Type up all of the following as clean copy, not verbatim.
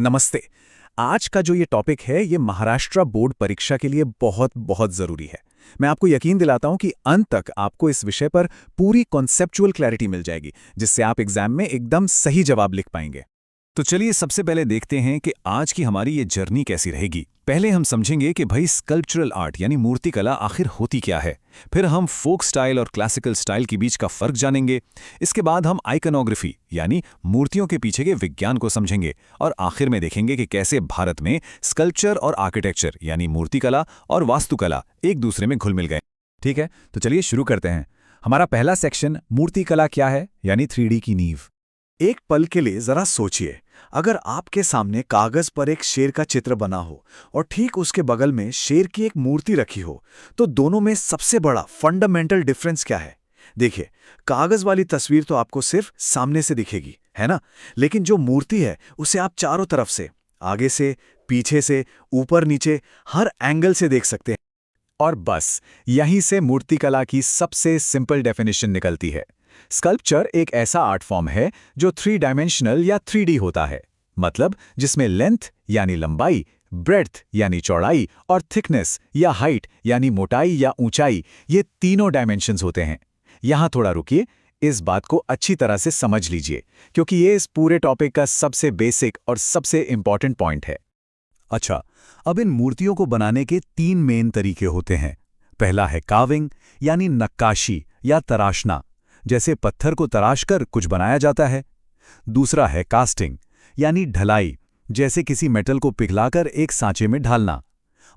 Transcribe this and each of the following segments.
नमस्ते। आज का जो ये टॉपिक है ये महाराष्ट्र बोर्ड परीक्षा के लिए बहुत बहुत ज़रूरी है। मैं आपको यकीन दिलाता हूं कि अंत तक आपको इस विषय पर पूरी कॉन्सेप्चुअल क्लैरिटी मिल जाएगी, जिससे आप एग्जाम में एकदम सही जवाब लिख पाएंगे। तो चलिए सबसे पहले देखते हैं कि आज की हमारी ये जर्नी कैसी रहेगी। पहले हम समझेंगे कि भाई स्कल्पचरल आर्ट यानी मूर्तिकला आखिर होती क्या है। फिर हम फोक स्टाइल और क्लासिकल स्टाइल के बीच का फर्क जानेंगे। इसके बाद हम आइकनोग्राफी यानी मूर्तियों के पीछे के विज्ञान को समझेंगे। और आखिर में देखेंगे कि कैसे भारत में स्कल्पचर और आर्किटेक्चर यानी मूर्तिकला और वास्तुकला एक दूसरे में घुल मिल गए। ठीक है, तो चलिए शुरू करते हैं। हमारा पहला सेक्शन मूर्तिकला क्या है यानी 3D की नींव। एक पल के लिए जरा सोचिए, अगर आपके सामने कागज पर एक शेर का चित्र बना हो और ठीक उसके बगल में शेर की एक मूर्ति रखी हो, तो दोनों में सबसे बड़ा फंडामेंटल डिफरेंस क्या है? देखिए, कागज वाली तस्वीर तो आपको सिर्फ सामने से दिखेगी, है ना? लेकिन जो मूर्ति है उसे आप चारों तरफ से, आगे से, पीछे से, ऊपर नीचे, हर एंगल से देख सकते हैं। और बस यहीं से मूर्तिकला की सबसे सिंपल डेफिनेशन निकलती है। स्कल्पचर एक ऐसा आर्ट फॉर्म है जो 3 डायमेंशनल या 3D होता है, मतलब जिसमें लेंथ यानी लंबाई, ब्रेड्थ यानी चौड़ाई और थिकनेस या हाइट यानी मोटाई या ऊंचाई, ये तीनों डायमेंशंस होते हैं। यहां थोड़ा रुकिए, इस बात को अच्छी तरह से समझ लीजिए, क्योंकि ये इस पूरे टॉपिक का सबसे बेसिक और सबसे इंपॉर्टेंट पॉइंट है। अच्छा, अब इन मूर्तियों को बनाने के 3 मेन तरीके होते हैं। पहला है कार्विंग यानी नक्काशी या तराशना, जैसे पत्थर को तराशकर कुछ बनाया जाता है। दूसरा है कास्टिंग यानी ढलाई, जैसे किसी मेटल को पिघलाकर एक सांचे में ढालना।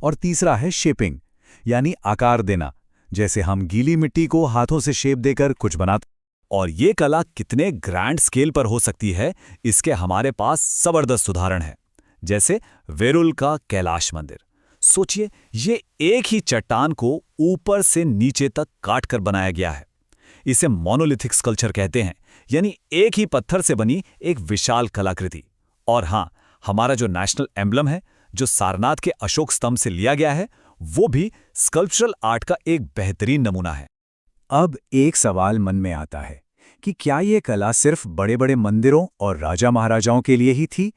और तीसरा है शेपिंग यानी आकार देना, जैसे हम गीली मिट्टी को हाथों से शेप देकर कुछ बनाते। और ये कला कितने ग्रैंड स्केल पर हो सकती है, इसके हमारे पास जबरदस्त उदाहरण है, जैसे वेरुल का कैलाश मंदिर। सोचिए, ये एक ही चट्टान को ऊपर से नीचे तक काटकर बनाया गया है। इसे मोनोलिथिक स्कल्पचर कहते हैं, यानी एक ही पत्थर से बनी एक विशाल कलाकृति। और हां, हमारा जो नेशनल एम्बलम है, जो सारनाथ के अशोक स्तंभ से लिया गया है, वो भी स्कल्पचरल आर्ट का एक बेहतरीन नमूना है। अब एक सवाल मन में आता है कि क्या ये कला सिर्फ बड़े-बड़े मंदिरों और राजा महाराजाओं के लिए ही थी,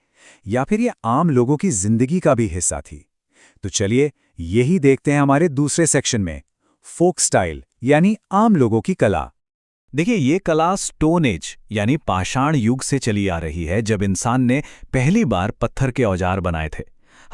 या फिर ये आम लोगों की जिंदगी का भी हिस्सा थी? तो चलिए यही देखते हैं हमारे दूसरे सेक्शन में, फोक स्टाइल यानी आम लोगों की कला। देखिए, ये कला स्टोन एज यानी पाषाण युग से चली आ रही है, जब इंसान ने पहली बार पत्थर के औजार बनाए थे।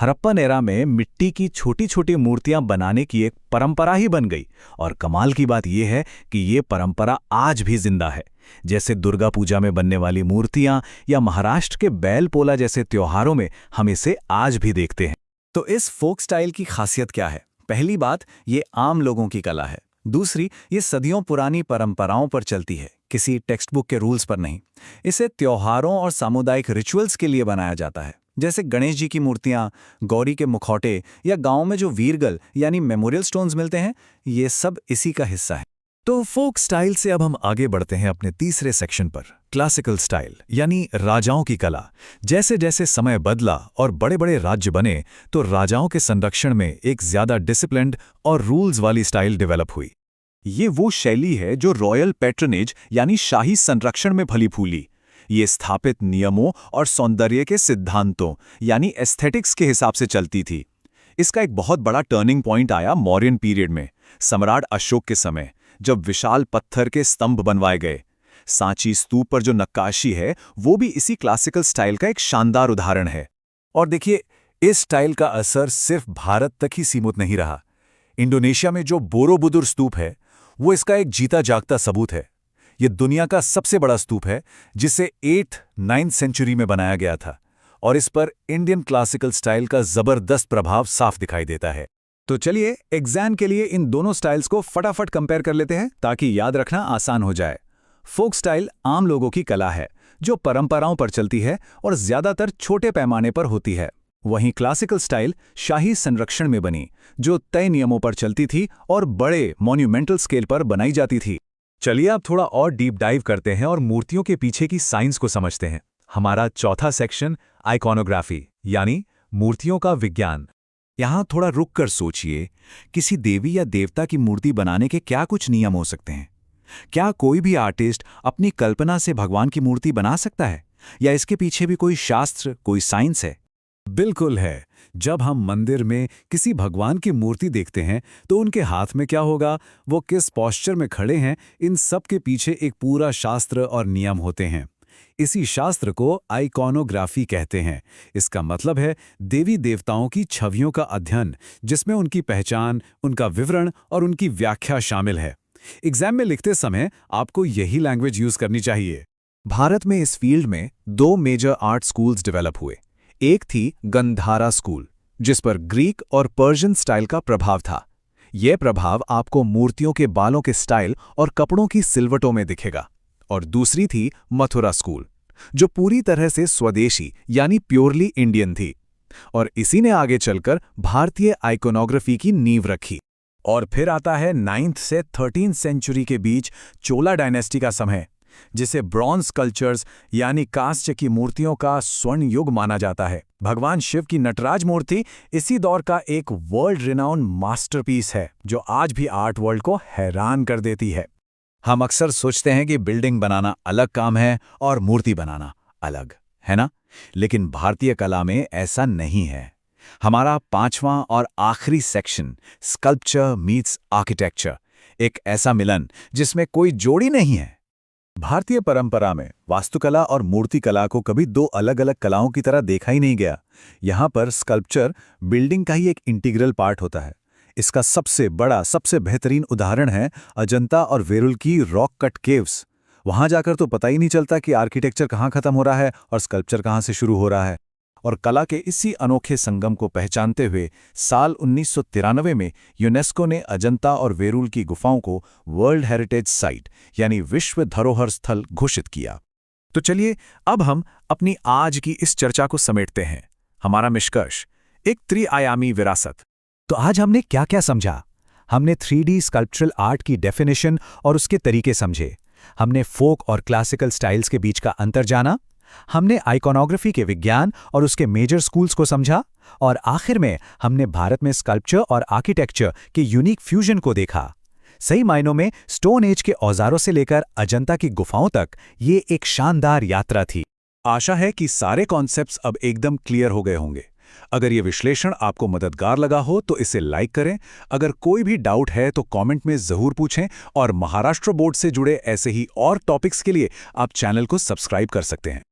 हड़प्पन एरा में मिट्टी की छोटी छोटी मूर्तियां बनाने की एक परंपरा ही बन गई। और कमाल की बात यह है कि ये परंपरा आज भी जिंदा है। जैसे दुर्गा पूजा में बनने वाली मूर्तियां या महाराष्ट्र के बैल पोला जैसे त्योहारों में हम इसे आज भी देखते हैं। तो इस फोक स्टाइल की खासियत क्या है? पहली बात, ये आम लोगों की कला है। दूसरी, ये सदियों पुरानी परंपराओं पर चलती है, किसी टेक्स्ट बुक के रूल्स पर नहीं। इसे त्योहारों और सामुदायिक रिचुअल्स के लिए बनाया जाता है, जैसे गणेश जी की मूर्तियां, गौरी के मुखौटे या गांव में जो वीरगल यानी मेमोरियल स्टोन्स मिलते हैं, ये सब इसी का हिस्सा है। तो फोक स्टाइल से अब हम आगे बढ़ते हैं अपने तीसरे सेक्शन पर, क्लासिकल स्टाइल यानी राजाओं की कला। जैसे जैसे समय बदला और बड़े बड़े राज्य बने, तो राजाओं के संरक्षण में एक ज्यादा डिसिप्लिन्ड और रूल्स वाली स्टाइल डेवलप हुई। ये वो शैली है जो रॉयल पैट्रनेज यानी शाही संरक्षण में फली फूली। ये स्थापित नियमों और सौंदर्य के सिद्धांतों यानी एस्थेटिक्स के हिसाब से चलती थी। इसका एक बहुत बड़ा टर्निंग पॉइंट आया मौर्यन पीरियड में, सम्राट अशोक के समय, जब विशाल पत्थर के स्तंभ बनवाए गए। सांची स्तूप पर जो नक्काशी है, वो भी इसी क्लासिकल स्टाइल का एक शानदार उदाहरण है। और देखिए, इस स्टाइल का असर सिर्फ भारत तक ही सीमित नहीं रहा। इंडोनेशिया में जो बोरोबुदुर स्तूप है, वो इसका एक जीता जागता सबूत है। ये दुनिया का सबसे बड़ा स्तूप है, जिसे 8th-9th सेंचुरी में बनाया गया था, और इस पर इंडियन क्लासिकल स्टाइल का जबरदस्त प्रभाव साफ दिखाई देता है। तो चलिए एग्जाम के लिए इन दोनों स्टाइल्स को फटाफट कंपेयर कर लेते हैं, ताकि याद रखना आसान हो जाए। फोक स्टाइल आम लोगों की कला है, जो परंपराओं पर चलती है और ज्यादातर छोटे पैमाने पर होती है। वहीं क्लासिकल स्टाइल शाही संरक्षण में बनी, जो तय नियमों पर चलती थी और बड़े मॉन्यूमेंटल स्केल पर बनाई जाती थी। चलिए अब थोड़ा और डीप डाइव करते हैं और मूर्तियों के पीछे की साइंस को समझते हैं। हमारा चौथा सेक्शन, आइकॉनोग्राफी यानी मूर्तियों का विज्ञान। यहां थोड़ा रुक कर सोचिए, किसी देवी या देवता की मूर्ति बनाने के क्या कुछ नियम हो सकते हैं? क्या कोई भी आर्टिस्ट अपनी कल्पना से भगवान की मूर्ति बना सकता है, या इसके पीछे भी कोई शास्त्र, कोई साइंस है? बिल्कुल है। जब हम मंदिर में किसी भगवान की मूर्ति देखते हैं तो उनके हाथ में क्या होगा, वो किस पोस्चर में खड़े हैं, इन सब के पीछे एक पूरा शास्त्र और नियम होते हैं। इसी शास्त्र को आइकॉनोग्राफी कहते हैं। इसका मतलब है देवी देवताओं की छवियों का अध्ययन, जिसमें उनकी पहचान, उनका विवरण और उनकी व्याख्या शामिल है। एग्जाम में लिखते समय आपको यही लैंग्वेज यूज करनी चाहिए। भारत में इस फील्ड में 2 मेजर आर्ट स्कूल्स डेवलप हुए। एक थी गंधारा स्कूल, जिस पर ग्रीक और पर्शियन स्टाइल का प्रभाव था। यह प्रभाव आपको मूर्तियों के बालों के स्टाइल और कपड़ों की सिलवटों में दिखेगा। और दूसरी थी मथुरा स्कूल, जो पूरी तरह से स्वदेशी यानी प्योरली इंडियन थी। और इसी ने आगे चलकर भारतीय आइकोनोग्राफी की नींव रखी। और फिर आता है 9th से 13th सेंचुरी के बीच चोला डायनेस्टी का समय, जिसे ब्रॉन्ज स्कल्पचर्स यानी कांस्य की मूर्तियों का स्वर्ण युग माना जाता है। भगवान शिव की नटराज मूर्ति इसी दौर का एक वर्ल्ड रिनाउंड मास्टरपीस है, जो आज भी आर्ट वर्ल्ड को हैरान कर देती है। हम अक्सर सोचते हैं कि बिल्डिंग बनाना अलग काम है और मूर्ति बनाना अलग, है ना? लेकिन भारतीय कला में ऐसा नहीं है। हमारा 5वां और आखिरी सेक्शन, स्कल्पचर मीट्स आर्किटेक्चर, एक ऐसा मिलन जिसमें कोई जोड़ी नहीं है। भारतीय परंपरा में वास्तुकला और मूर्तिकला को कभी 2 अलग-अलग कलाओं की तरह देखा ही नहीं गया। यहाँ पर स्कल्पचर बिल्डिंग का ही एक इंटीग्रल पार्ट होता है। इसका सबसे बड़ा, सबसे बेहतरीन उदाहरण है अजंता और वेरुल की रॉक कट केव्स। वहां जाकर तो पता ही नहीं चलता कि आर्किटेक्चर कहाँ खत्म हो रहा है और स्कल्पचर कहाँ से शुरू हो रहा है। और कला के इसी अनोखे संगम को पहचानते हुए साल 1993 में यूनेस्को ने अजंता और वेरुल की गुफाओं को वर्ल्ड हेरिटेज साइट यानी विश्व धरोहर स्थल घोषित किया। तो चलिए अब हम अपनी आज की इस चर्चा को समेटते हैं। हमारा निष्कर्ष, एक त्रिआयामी विरासत। तो आज हमने क्या क्या समझा? हमने 3D स्कल्पचरल आर्ट की डेफिनेशन और उसके तरीके समझे। हमने फोक और क्लासिकल स्टाइल्स के बीच का अंतर जाना। हमने आइकॉनोग्राफी के विज्ञान और उसके मेजर स्कूल्स को समझा। और आखिर में हमने भारत में स्कल्पचर और आर्किटेक्चर के यूनिक फ्यूजन को देखा। सही मायनों में स्टोन एज के औजारों से लेकर अजंता की गुफाओं तक ये एक शानदार यात्रा थी। आशा है कि सारे कॉन्सेप्ट्स अब एकदम क्लियर हो गए होंगे। अगर ये विश्लेषण आपको मददगार लगा हो तो इसे लाइक करें। अगर कोई भी डाउट है तो कमेंट में ज़रूर पूछें। और महाराष्ट्र बोर्ड से जुड़े ऐसे ही और टॉपिक्स के लिए आप चैनल को सब्सक्राइब कर सकते हैं।